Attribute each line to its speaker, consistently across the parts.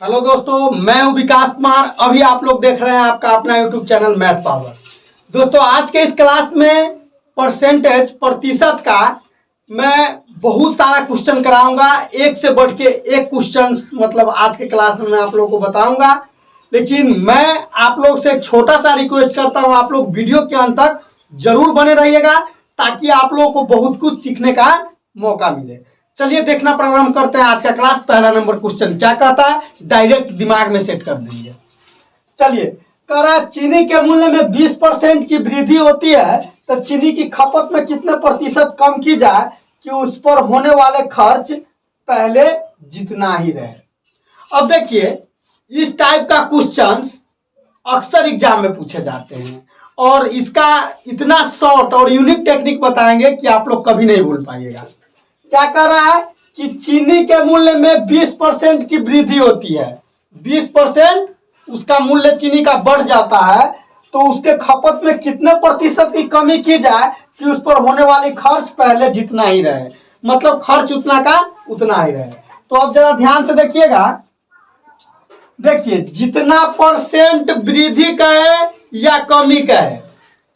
Speaker 1: Hello दोस्तों, मैं हूं विकास कुमार। अभी आप लोग देख रहे हैं आपका अपना यूट्यूब चैनल मैथ पावर। दोस्तों, आज के इस क्लास में परसेंटेज प्रतिशत का मैं बहुत सारा क्वेश्चन कराऊंगा। एक से बढ़ के एक क्वेश्चन मतलब आज के क्लास में मैं आप लोगों को बताऊंगा। लेकिन मैं आप लोग से एक छोटा सा रिक्वेस्ट करता हूं, आप लोग वीडियो के अंत तक जरूर बने रहिएगा ताकि आप लोगों को बहुत कुछ सीखने का मौका मिले। चलिए देखना प्रारंभ करते हैं आज का क्लास। पहला नंबर क्वेश्चन क्या कहता है, डायरेक्ट दिमाग में सेट कर देंगे। चलिए, कह रहा है चीनी के मूल्य में 20% की वृद्धि होती है तो चीनी की खपत में कितने प्रतिशत कम की जाए कि उस पर होने वाले खर्च पहले जितना ही रहे। अब देखिए, इस टाइप का क्वेश्चन अक्सर एग्जाम में पूछे जाते हैं और इसका इतना शॉर्ट और यूनिक टेक्निक बताएंगे कि आप लोग कभी नहीं भूल पाइएगा। क्या कर रहा है कि चीनी के मूल्य में 20% की वृद्धि होती है। 20% उसका मूल्य चीनी का बढ़ जाता है तो उसके खपत में कितने प्रतिशत की कमी की जाए कि उस पर होने वाली खर्च पहले जितना ही रहे, मतलब खर्च उतना का उतना ही रहे। तो अब जरा ध्यान से देखिएगा। देखिए, जितना परसेंट वृद्धि का है या कमी का है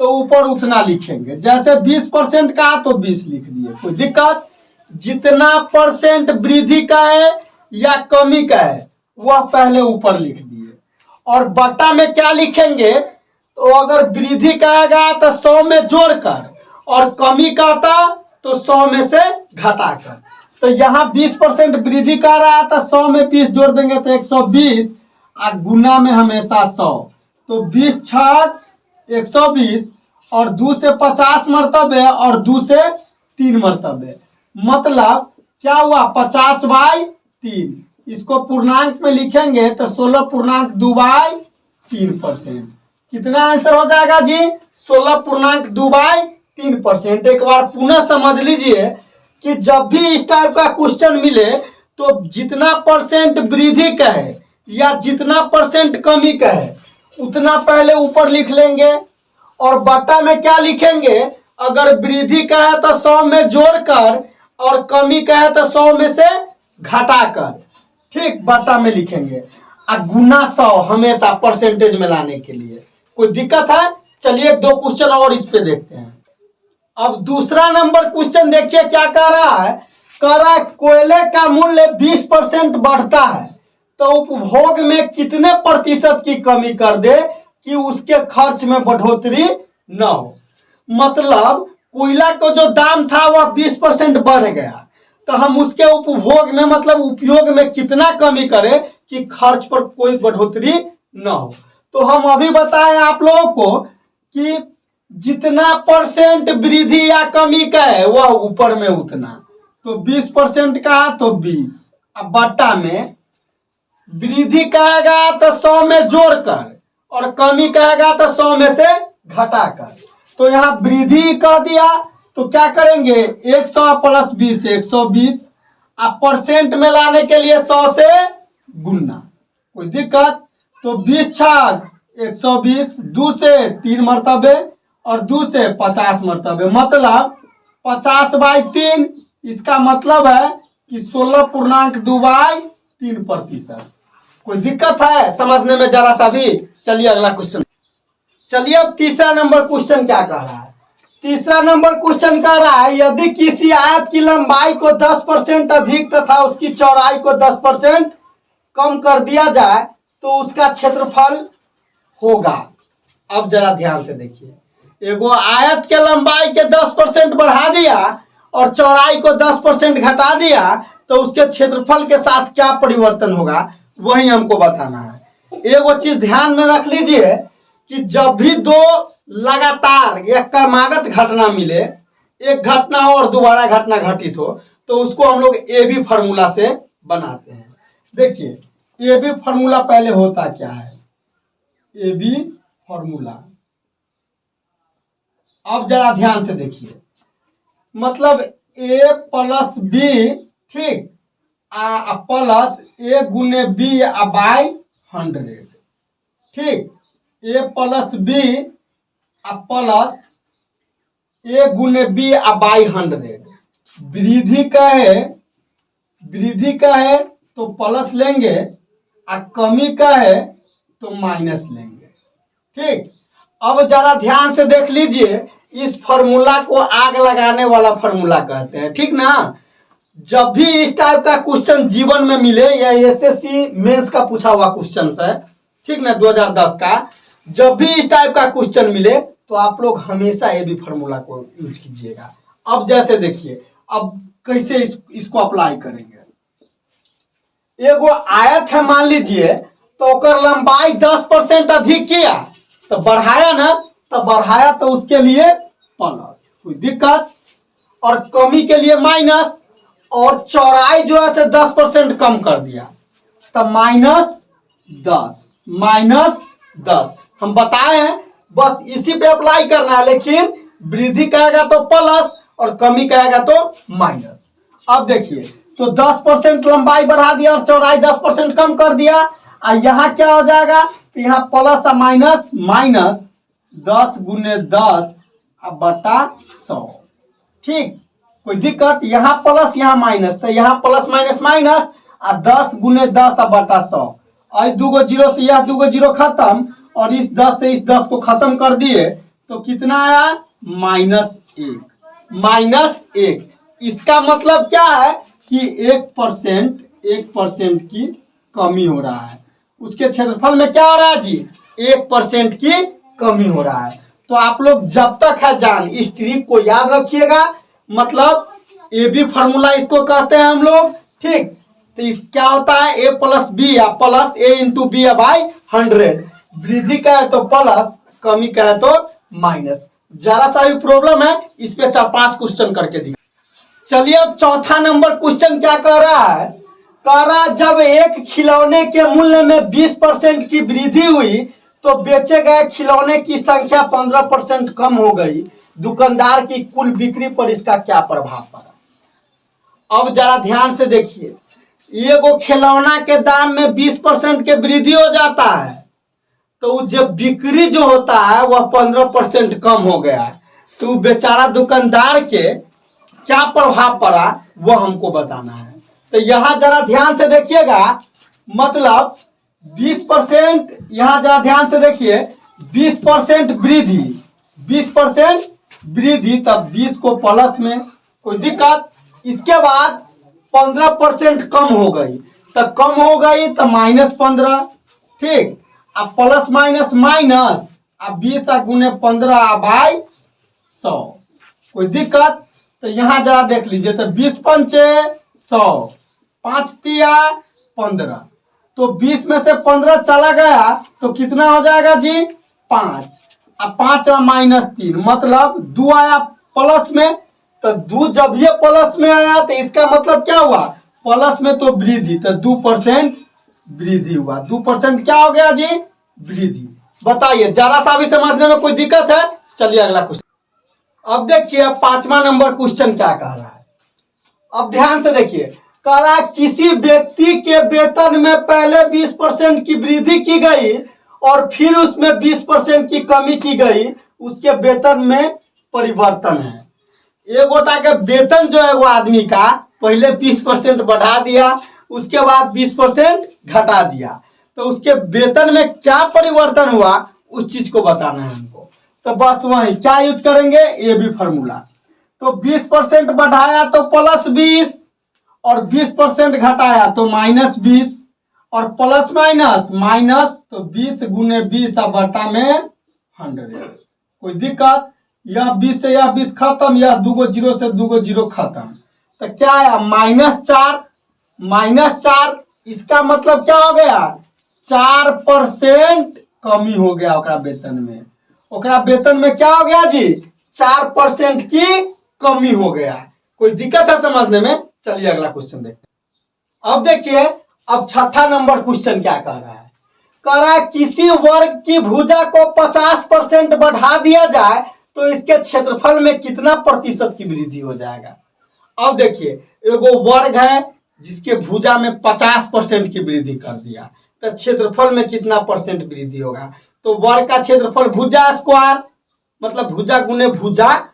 Speaker 1: तो ऊपर उतना लिखेंगे। जैसे 20% का तो 20 लिख दिए, कोई दिक्कत। जितना परसेंट वृद्धि का है या कमी का है वह पहले ऊपर लिख दिए और बटा में क्या लिखेंगे, तो अगर वृद्धि कहेगा तो 100 में जोड़कर और कमी कहता तो 100 में से घटाकर। तो यहाँ 20% वृद्धि कर रहा है तो 100 में 20 जोड़ देंगे तो 120 और गुना में हमेशा 100। तो 20 छक 120 और 2 से 50 मरतबे और 2 से 3 मरतबे, मतलब क्या हुआ 50/3। इसको पूर्णांक में लिखेंगे तो 16.2/3%। कितना आंसर हो जाएगा जी? 16.2/3%। एक बार पुनः समझ लीजिए कि जब भी इस टाइप का क्वेश्चन मिले तो जितना परसेंट वृद्धि का है या जितना परसेंट कमी का है उतना पहले ऊपर लिख लेंगे और बटा में क्या लिखेंगे, अगर वृद्धि का है तो 100 में जोड़कर और कमी का है तो 100 में से घटाकर, ठीक, बटा में लिखेंगे। और गुना 100 हमेशा परसेंटेज में लाने के लिए। कोई दिक्कत है? चलिए दो क्वेश्चन और इस पे देखते हैं। अब दूसरा नंबर क्वेश्चन देखिए क्या कह रहा है। कह रहा है कोयले का मूल्य 20% बढ़ता है तो उपभोग में कितने प्रतिशत की कमी कर दे कि उसके खर्च में बढ़ोतरी न हो। मतलब कोयला का जो दाम था वह 20% बढ़ गया तो हम उसके उपभोग में मतलब उपयोग में कितना कमी करें कि खर्च पर कोई बढ़ोतरी न हो। तो हम अभी बताएं आप लोगों को कि जितना परसेंट वृद्धि या कमी का है वह ऊपर में उतना, तो 20% का तो 20, अब बट्टा में वृद्धि कहेगा तो 100 में जोड़कर और कमी कहेगा तो 100 में से घटाकर। तो यहाँ वृद्धि कह दिया तो क्या करेंगे 100 + 20 120। अब परसेंट में लाने के लिए 100 से गुना, कोई दिक्कत। तो 20 छक 120, 2 से 3 मरतबे और 2 से 50 मरतबे, मतलब 50/3। इसका मतलब है कि 16.2/3%। कोई दिक्कत है समझने में जरा सा भी? चलिए अगला क्वेश्चन। चलिए अब तीसरा नंबर क्वेश्चन क्या कह रहा है। तीसरा नंबर क्वेश्चन कह रहा है यदि किसी आयत की लंबाई को 10% अधिक तथा उसकी चौड़ाई को 10% कम कर दिया जाए तो उसका क्षेत्रफल होगा। अब जरा ध्यान से देखिए, एगो आयत के लंबाई के 10% बढ़ा दिया और चौड़ाई को 10% घटा दिया तो उसके क्षेत्रफल के साथ क्या परिवर्तन होगा वही हमको बताना है। एगो चीज ध्यान में रख लीजिए कि जब भी दो लगातार या क्रमागत घटना मिले, एक घटना हो और दोबारा घटना घटित हो, तो उसको हम लोग ए बी फॉर्मूला से बनाते हैं। देखिए ए बी फॉर्मूला पहले होता क्या है, ए बी फॉर्मूला। अब जरा ध्यान से देखिए, मतलब ए + बी, ठीक, प्लस ए गुने बी बाय 100, ठीक, ए + बी प्लस ए गुने बी बाय 100। वृद्धि का है तो प्लस लेंगे और कमी का है तो माइनस लेंगे। ठीक, अब जरा ध्यान से देख लीजिए, इस फॉर्मूला को आग लगाने वाला फॉर्मूला कहते हैं। ठीक ना, जब भी इस टाइप का क्वेश्चन जीवन में मिले, या एसएससी मेंस का पूछा हुआ क्वेश्चन है, ठीक ना, 2010 का, जब भी इस टाइप का क्वेश्चन मिले तो आप लोग हमेशा ये भी फॉर्मूला को यूज कीजिएगा। अब जैसे देखिए, अब कैसे इसको अप्लाई करेंगे। एगो आयत है मान लीजिए, तो ओकर लंबाई 10% अधिक किया तो बढ़ाया ना, तो बढ़ाया तो उसके लिए प्लस, कोई दिक्कत, और कमी के लिए माइनस, और चौड़ाई जो है से 10% कम कर दिया तो -10 हम बताए हैं, बस इसी पे अप्लाई करना है। लेकिन वृद्धि कहेगा तो प्लस और कमी कहेगा तो माइनस। अब देखिए, तो 10% लंबाई बढ़ा दिया और चौड़ाई 10% कम कर दिया, और यहाँ क्या हो जाएगा, तो यहाँ प्लस और माइनस, माइनस 10 गुने 10 बटा 100। ठीक, कोई दिक्कत, यहाँ प्लस यहाँ माइनस, तो यहाँ प्लस माइनस माइनस, और 10 गुने 10 बटा 100, और दूगो जीरो से यह दूगो जीरो खत्म, और इस 10 से इस 10 को खत्म कर दिए तो कितना आया, -1। इसका मतलब क्या है कि 1% की कमी हो रहा है। उसके क्षेत्रफल में क्या हो रहा है जी, 1% की कमी हो रहा है। तो आप लोग जब तक है जान, इस ट्रिक को याद रखिएगा, मतलब ए बी फॉर्मूला इसको कहते हैं हम लोग। ठीक, तो इस क्या होता है, ए प्लस बी, या plus A into B by 100। वृद्धि का है तो प्लस, कमी का है तो माइनस। जरा सा भी प्रॉब्लम है, इस पे 4-5 क्वेश्चन करके दिखा। चलिए, अब चौथा नंबर क्वेश्चन क्या कह रहा है, कह रहा जब एक खिलौने के मूल्य में 20% की वृद्धि हुई तो बेचे गए खिलौने की संख्या 15% कम हो गई। दुकानदार की कुल बिक्री पर इसका क्या प्रभाव पड़ा। अब जरा ध्यान से देखिए, एगो खिलौना के दाम में 20% के वृद्धि हो जाता है, तो जब बिक्री जो होता है वह 15% कम हो गया, तो बेचारा दुकानदार के क्या प्रभाव पड़ा वह हमको बताना है। तो यहाँ जरा ध्यान से देखिएगा, मतलब 20%, यहाँ जरा ध्यान से देखिए, 20% वृद्धि, तब 20 को प्लस में, कोई दिक्कत। इसके बाद 15% कम हो गई, तब कम हो गई तो -15। ठीक, अब प्लस माइनस माइनस, अब 20 गुने 15 बाई 100, कोई दिक्कत। तो यहाँ जरा देख लीजिए, तो 20 पंचे 100, 5 तिया 15, तो 20 में से 15 चला गया तो कितना हो जाएगा जी, 5। अब 5 -3, मतलब 2 आया प्लस में, तो 2 जब ये प्लस में आया तो इसका मतलब क्या हुआ, प्लस में तो वृद्धि, तो 2% वृद्धि हुआ। 2% क्या हो गया जी, वृद्धि। बताइए, जरा सा भी समझने में कोई दिक्कत है। चलिए अगला क्वेश्चन। अब देखिए, 5वां नंबर क्वेश्चन क्या कह रहा है। अब ध्यान से देखिए, कह रहा है किसी व्यक्ति के वेतन में पहले 20% की वृद्धि की गई और फिर उसमें 20% की कमी की गई, उसके वेतन में परिवर्तन है। एक गोटा के वेतन जो है वो आदमी का पहले 20% बढ़ा दिया, उसके बाद 20% घटा दिया, तो उसके वेतन में क्या परिवर्तन हुआ उस चीज को बताना है हमको। तो बस वही क्या यूज करेंगे, ए बी फॉर्मूला। तो 20% बढ़ाया तो +20, और 20% घटाया तो -20, और प्लस माइनस माइनस, तो 20 गुने 20 बटा में 100, कोई दिक्कत। यह 20 से यह 20 खत्म, यह दूगो जीरो से दूगो जीरो खत्म, तो क्या आया, -4। इसका मतलब क्या हो गया, 4% कमी हो गया ओकरा वेतन में। ओकरा वेतन में क्या हो गया जी, 4% की कमी हो गया। कोई दिक्कत है समझने में। चलिए अगला क्वेश्चन देखते हैं। अब देखिए, अब छठा नंबर क्वेश्चन क्या कह रहा है, कह रहा है किसी वर्ग की भुजा को 50% बढ़ा दिया जाए तो इसके क्षेत्रफल में कितना प्रतिशत की वृद्धि हो जाएगा। अब देखिए, एगो वर्ग है जिसके भुजा में 50% की वृद्धि कर दिया, तो क्षेत्रफल में कितना परसेंट वृद्धि होगा। तो वर्ग का क्षेत्रफल भुजा स्क्वायर, मतलब भुजा गुने भुजा,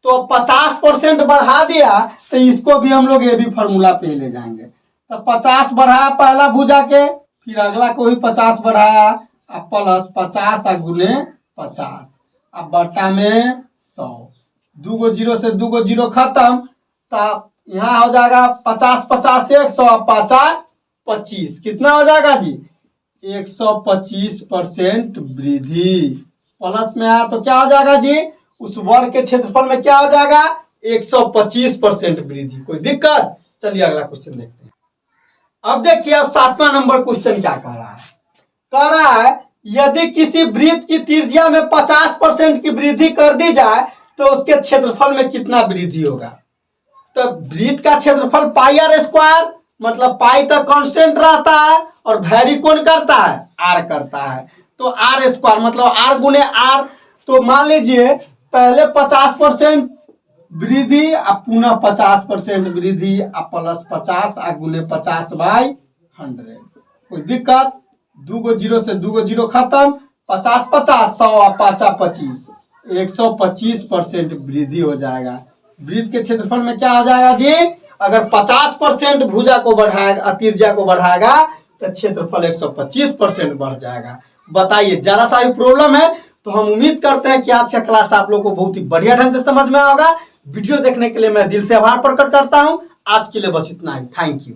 Speaker 1: तो 50% बढ़ा दिया तो इसको भी हम लोग ये भी फॉर्मूला पे ले जाएंगे। तो 50 बढ़ाया पहला भुजा के, फिर अगला को भी 50 बढ़ाया, अब प्लस 50 आ गुने 50, अब बट्टा में 100, 2 गो जीरो से 2 गो जीरो खत्म, तब यहाँ हो जाएगा 50 50 100, 5 25, कितना हो जाएगा जी 125% वृद्धि। प्लस में आया तो क्या हो जाएगा जी, उस वर्ग के क्षेत्रफल में क्या हो जाएगा 125% वृद्धि। कोई दिक्कत? चलिए अगला क्वेश्चन देखते हैं। अब देखिए अब 7वां नंबर क्वेश्चन क्या कह रहा है, कह रहा है यदि किसी वृत्त की त्रिज्या में 50% की वृद्धि कर दी जाए तो उसके क्षेत्रफल में कितना वृद्धि होगा। तो वृत्त का क्षेत्रफल पाई आर स्क्वायर, मतलब पाई तो कांस्टेंट रहता है और वैरी कौन करता है, आर करता है, तो आर स्क्वायर मतलब आर गुने आर। तो मान लीजिए पहले 50% वृद्धि, अब पुनः 50% वृद्धि, अब प्लस 50 आ गुने 50/100। कोई दिक्कत? 2 गो जीरो से 2 गो जीरो खत्म, 50 50 100 आ 5 25, 125% वृद्धि हो जाएगा। वृत्त के क्षेत्रफल में क्या हो जाएगा जी, अगर 50% भुजा को बढ़ाएगा, त्रिज्या को बढ़ाएगा तो क्षेत्रफल 125% बढ़ जाएगा। बताइए, जरा सा भी प्रॉब्लम है? तो हम उम्मीद करते हैं कि आज का क्लास आप लोगों को बहुत ही बढ़िया ढंग से समझ में आएगा। वीडियो देखने के लिए मैं दिल से आभार प्रकट करता हूं। आज के लिए बस इतना ही। Thank you.